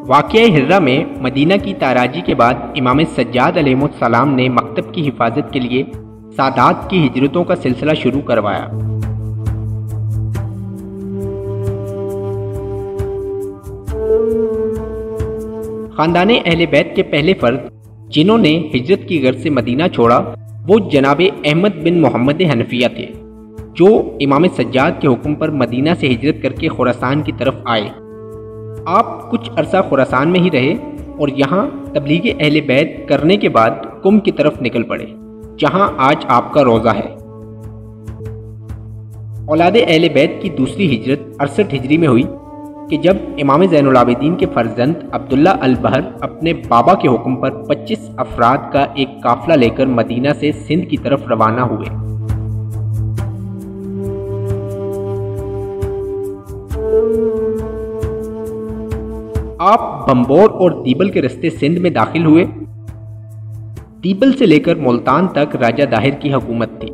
واقعہ ہرہ میں مدینہ کی تاراجی کے بعد امام سجاد علیہ السلام نے مکتب کی حفاظت کے لیے سادات کی ہجرتوں کا سلسلہ شروع کروایا۔ خاندان اہل بیت کے پہلے فرد جنہوں نے ہجرت کی غرض سے مدینہ چھوڑا وہ جناب احمد بن محمد حنفیہ تھے، جو امام سجاد کے حکم پر مدینہ سے ہجرت کر کے خراسان کی طرف آئے۔ آپ کچھ عرصہ خراسان میں ہی رہے اور یہاں تبلیغ اہل بیت کرنے کے بعد قم کی طرف نکل پڑے، جہاں آج آپ کا روضہ ہے۔ اولاد اہل بیت کی دوسری ہجرت 68 ہجری میں ہوئی کہ جب امام زین العابدین کے فرزند عبداللہ البحر اپنے بابا کے حکم پر 25 افراد کا ایک قافلہ لے کر مدینہ سے سندھ کی طرف روانہ ہوئے۔ آپ بمبور اور دیبل کے رستے سندھ میں داخل ہوئے۔ دیبل سے لے کر ملتان تک راجہ داہر کی حکومت تھی۔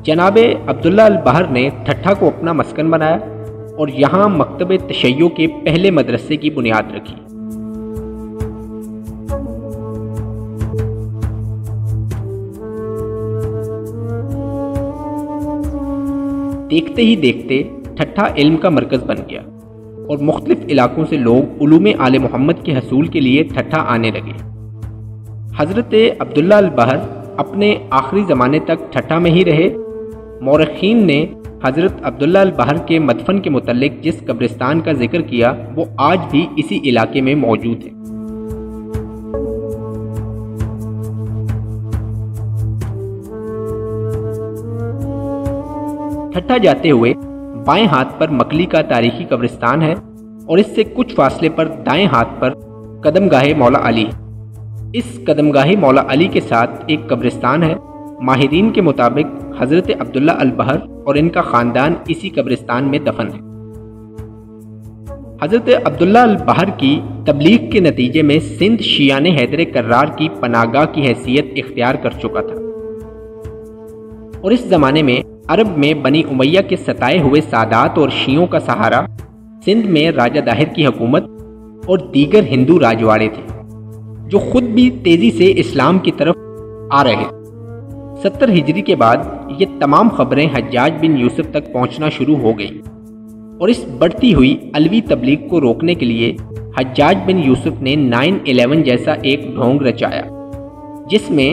جناب عبداللہ البحر نے ٹھٹھہ کو اپنا مسکن بنایا اور یہاں مکتب تشیع کے پہلے مدرسے کی بنیاد رکھی۔ دیکھتے ہی دیکھتے ٹھٹھہ علم کا مرکز بن گیا اور مختلف علاقوں سے لوگ علوم آل محمد کے حصول کے لیے ٹھٹھہ آنے لگے۔ حضرت عبداللہ البحر اپنے آخری زمانے تک ٹھٹھہ میں ہی رہے۔ مورخین نے حضرت عبداللہ البحر کے مدفن کے متعلق جس قبرستان کا ذکر کیا وہ آج بھی اسی علاقے میں موجود ہے۔ ٹھٹھہ جاتے ہوئے بائیں ہاتھ پر مکلی کا تاریخی قبرستان ہے اور اس سے کچھ فاصلے پر دائیں ہاتھ پر قدم گاہ مولا علی۔ اس قدم گاہ مولا علی کے ساتھ ایک قبرستان ہے۔ ماہرین کے مطابق حضرت عبداللہ البحر اور ان کا خاندان اسی قبرستان میں دفن ہے۔ حضرت عبداللہ البحر کی تبلیغ کے نتیجے میں سندھ شیعان حیدر کرار کی پناہگاہ کی حیثیت اختیار کر چکا تھا، اور اس زمانے میں عرب میں بنی امیہ کے ستائے ہوئے سادات اور شیعوں کا سہارا سندھ میں راجہ داہر کی حکومت اور دیگر ہندو راجواڑے تھے، جو خود بھی تیزی سے اسلام کی طرف آ رہے تھے۔ 70 ہجری کے بعد یہ تمام خبریں حجاج بن یوسف تک پہنچنا شروع ہو گئیں، اور اس بڑھتی ہوئی علوی تبلیغ کو روکنے کے لیے حجاج بن یوسف نے 9/11 جیسا ایک ڈھونگ رچایا، جس میں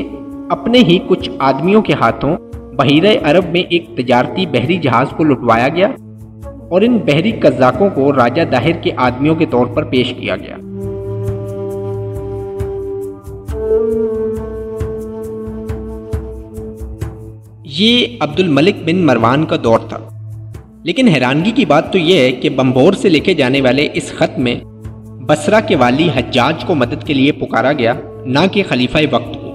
اپنے ہی کچھ آدمیوں کے ہاتھوں بحیرہ عرب میں ایک تجارتی بحری جہاز کو لٹوایا گیا اور ان بحری قزاقوں کو راجہ داہر کے آدمیوں کے طور پر پیش کیا گیا۔ یہ عبد الملک بن مروان کا دور تھا، لیکن حیرانگی کی بات تو یہ ہے کہ بمبور سے لکھے جانے والے اس خط میں بصرہ کے والی حجاج کو مدد کے لیے پکارا گیا، نہ کہ خلیفہ وقت کو۔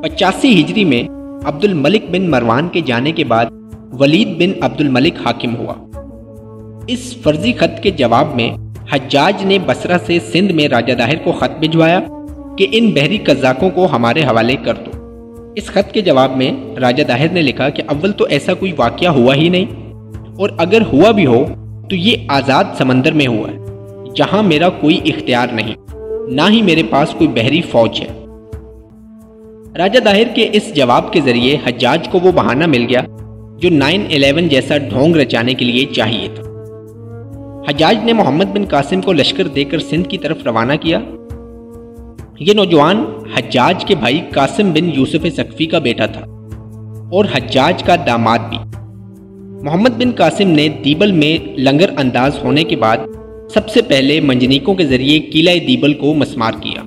85 ہجری میں عبد الملک بن مروان کے جانے کے بعد ولید بن عبد الملک حاکم ہوا۔ اس فرضی خط کے جواب میں حجاج نے بصرہ سے سندھ میں راجہ داہر کو خط بھجوایا کہ ان بحری قزاقوں کو ہمارے حوالے کر دو۔ اس خط کے جواب میں راجہ داہر نے لکھا کہ اول تو ایسا کوئی واقعہ ہوا ہی نہیں، اور اگر ہوا بھی ہو تو یہ آزاد سمندر میں ہوا ہے، جہاں میرا کوئی اختیار نہیں، نہ ہی میرے پاس کوئی بحری فوج ہے۔ راجہ داہر کے اس جواب کے ذریعے حجاج کو وہ بہانہ مل گیا جو 9/11 جیسا ڈھونگ رچانے کے لیے چاہیے تھا۔ حجاج نے محمد بن قاسم کو لشکر دے کر سندھ کی طرف روانہ کیا۔ یہ نوجوان حجاج کے بھائی قاسم بن یوسف ثقفی کا بیٹا تھا اور حجاج کا داماد بھی۔ محمد بن قاسم نے دیبل میں لنگر انداز ہونے کے بعد سب سے پہلے منجنیکوں کے ذریعے قلعہ دیبل کو مسمار کیا۔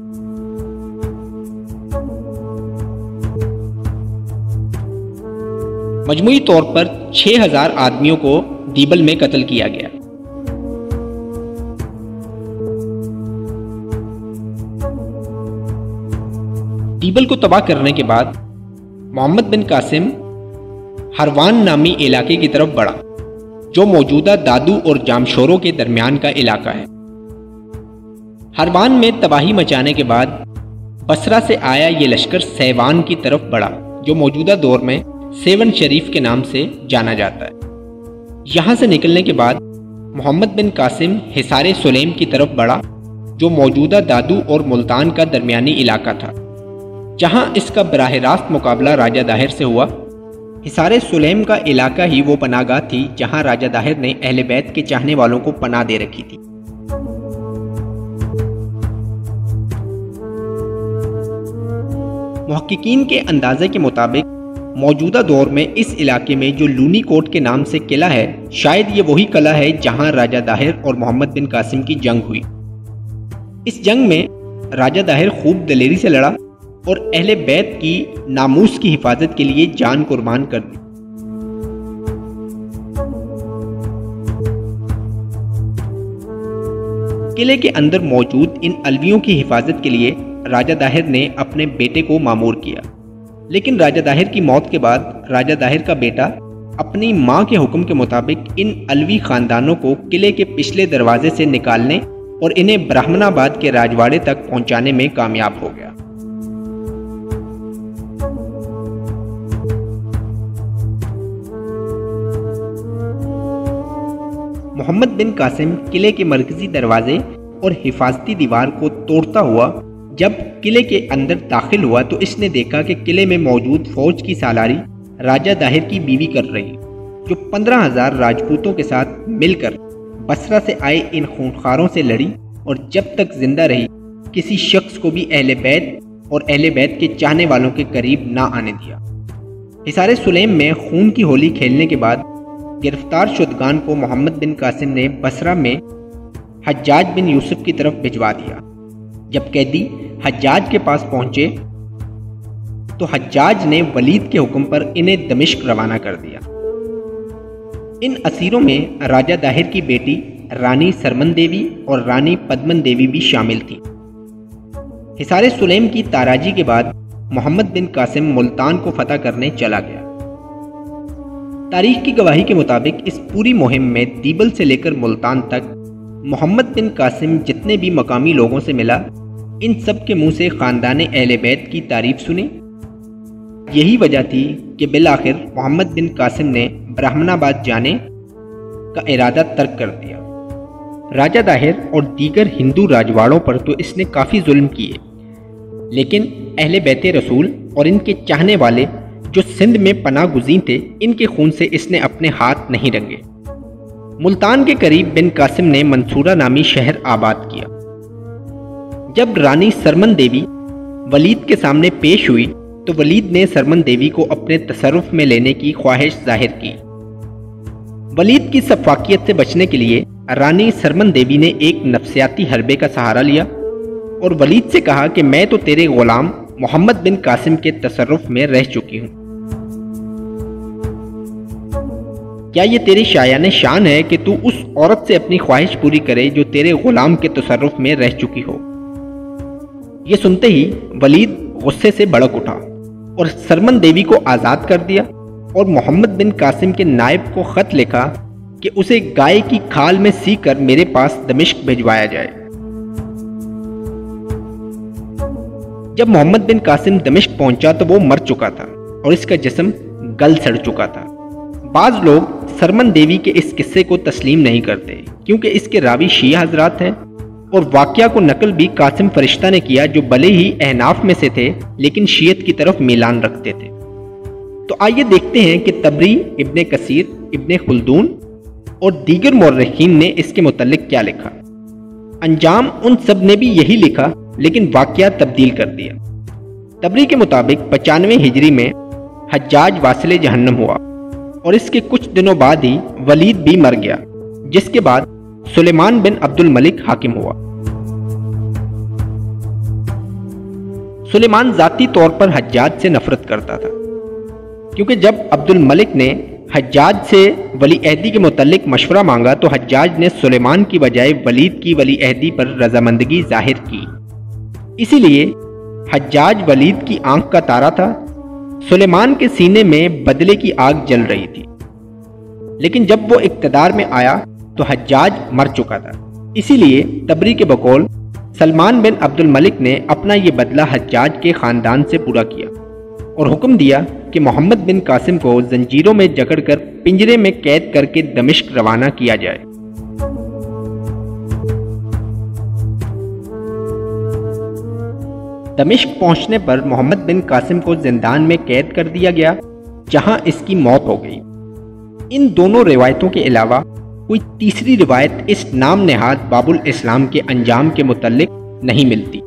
مجموعی طور پر 6000 آدمیوں کو دیبل میں قتل کیا گیا۔ دیبل کو تباہ کرنے کے بعد محمد بن قاسم ہروان نامی علاقے کی طرف بڑھا، جو موجودہ دادو اور جامشوروں کے درمیان کا علاقہ ہے۔ ہروان میں تباہی مچانے کے بعد بصرہ سے آیا یہ لشکر سیوان کی طرف بڑھا، جو موجودہ دور میں سیون شریف کے نام سے جانا جاتا ہے۔ یہاں سے نکلنے کے بعد محمد بن قاسم حصار سلیم کی طرف بڑھا جو موجودہ دادو اور ملتان کا درمیانی علاقہ تھا، جہاں اس کا براہ راست مقابلہ راجہ داہر سے ہوا۔ حصار سلیم کا علاقہ ہی وہ پناہ گاہ تھی جہاں راجہ داہر نے اہل بیت کے چاہنے والوں کو پناہ دے رکھی تھی۔ محققین کے اندازے کے مطابق موجودہ دور میں اس علاقے میں جو لونی کوٹ کے نام سے قلعہ ہے، شاید یہ وہی قلعہ ہے جہاں راجہ داہر اور محمد بن قاسم کی جنگ ہوئی۔ اس جنگ میں راجہ داہر خوب دلیری سے لڑا اور اہل بیت کی ناموس کی حفاظت کے لیے جان قربان کر دی۔ قلعے کے اندر موجود ان الویوں کی حفاظت کے لیے راجہ داہر نے اپنے بیٹے کو مامور کیا، لیکن راجہ داہر کی موت کے بعد راجہ داہر کا بیٹا اپنی ماں کے حکم کے مطابق ان الوی خاندانوں کو قلعے کے پچھلے دروازے سے نکالنے اور انہیں برہمن آباد کے راجواڑے تک پہنچانے میں کامیاب ہو گیا۔ محمد بن قاسم قلعے کے مرکزی دروازے اور حفاظتی دیوار کو توڑتا ہوا جب قلعے کے اندر داخل ہوا تو اس نے دیکھا کہ قلعے میں موجود فوج کی سالاری راجہ داہر کی بیوی کر رہی، جو 15,000 راجپوتوں کے ساتھ مل کر بصرہ سے آئے ان خونخواروں سے لڑی اور جب تک زندہ رہی کسی شخص کو بھی اہل بیت اور اہل بیت کے چاہنے والوں کے قریب نہ آنے دیا۔ حصار سلیم میں خون کی ہولی کھیلنے کے بعد گرفتار شدگان کو محمد بن قاسم نے بصرہ میں حجاج بن یوسف کی طرف بھجوا دیا۔ جب قیدی حجاج کے پاس پہنچے تو حجاج نے ولید کے حکم پر انہیں دمشق روانہ کر دیا۔ ان اسیروں میں راجہ داہر کی بیٹی رانی سرمن دیوی اور رانی پدمن دیوی بھی شامل تھیں۔ حصار سلیم کی تاراجی کے بعد محمد بن قاسم ملتان کو فتح کرنے چلا گیا۔ تاریخ کی گواہی کے مطابق اس پوری مہم میں دیبل سے لے کر ملتان تک محمد بن قاسم جتنے بھی مقامی لوگوں سے ملا، ان سب کے منہ سے خاندان اہل بیت کی تعریف سنی۔ یہی وجہ تھی کہ بالآخر محمد بن قاسم نے برہمن آباد جانے کا ارادہ ترک کر دیا۔ راجہ داہر اور دیگر ہندو راجواڑوں پر تو اس نے کافی ظلم کیے، لیکن اہل بیت رسول اور ان کے چاہنے والے جو سندھ میں پناہ گزین تھے، ان کے خون سے اس نے اپنے ہاتھ نہیں رنگے۔ ملتان کے قریب بن قاسم نے منصورہ نامی شہر آباد کیا۔ جب رانی سرمن دیوی ولید کے سامنے پیش ہوئی تو ولید نے سرمن دیوی کو اپنے تصرف میں لینے کی خواہش ظاہر کی۔ ولید کی سفاکیت سے بچنے کے لیے رانی سرمن دیوی نے ایک نفسیاتی حربے کا سہارا لیا اور ولید سے کہا کہ میں تو تیرے غلام محمد بن قاسم کے تصرف میں رہ چکی ہوں۔ کیا یہ تیری شایان شان ہے کہ تو اس عورت سے اپنی خواہش پوری کرے جو تیرے غلام کے تصرف میں رہ چکی ہو؟ یہ سنتے ہی ولید غصے سے بھڑک اٹھا اور سرمن دیوی کو آزاد کر دیا اور محمد بن قاسم کے نائب کو خط لکھا کہ اسے گائے کی کھال میں سی کر میرے پاس دمشق بھجوایا جائے۔ جب محمد بن قاسم دمشق پہنچا تو وہ مر چکا تھا اور اس کا جسم گل سڑ چکا تھا۔ بعض لوگ سرمن دیوی کے اس قصے کو تسلیم نہیں کرتے کیونکہ اس کے راوی شیعہ حضرات ہیں، اور واقعہ کو نقل بھی قاسم فرشتہ نے کیا جو بھلے ہی احناف میں سے تھے لیکن شیعت کی طرف میلان رکھتے تھے۔ تو آئیے دیکھتے ہیں کہ طبری، ابن کثیر، ابن خلدون اور دیگر مورخین نے اس کے متعلق کیا لکھا۔ انجام ان سب نے بھی یہی لکھا لیکن واقعہ تبدیل کر دیا۔ طبری کے مطابق 95 ہجری میں حجاج واصل جہنم ہوا اور اس کے کچھ دنوں بعد ہی ولید بھی مر گیا، جس کے بعد سلیمان بن عبد الملک حاکم ہوا۔ سلیمان ذاتی طور پر حجاج سے نفرت کرتا تھا کیونکہ جب عبد الملک نے حجاج سے ولی عہدی کے متعلق مشورہ مانگا تو حجاج نے سلیمان کی بجائے ولید کی ولی عہدی پر رضامندگی ظاہر کی۔ اسی لیے حجاج ولید کی آنکھ کا تارا تھا۔ سلیمان کے سینے میں بدلے کی آگ جل رہی تھی، لیکن جب وہ اقتدار میں آیا تو حجاج مر چکا تھا۔ اسی لیے طبری کے بقول سلمان بن عبد الملک نے اپنا یہ بدلہ حجاج کے خاندان سے پورا کیا اور حکم دیا کہ محمد بن قاسم کو زنجیروں میں جکڑ کر پنجرے میں قید کر کے دمشق روانہ کیا جائے۔ دمشق پہنچنے پر محمد بن قاسم کو زندان میں قید کر دیا گیا، جہاں اس کی موت ہو گئی۔ ان دونوں روایتوں کے علاوہ کوئی تیسری روایت اس نام نہاد باب الاسلام کے انجام کے متعلق نہیں ملتی۔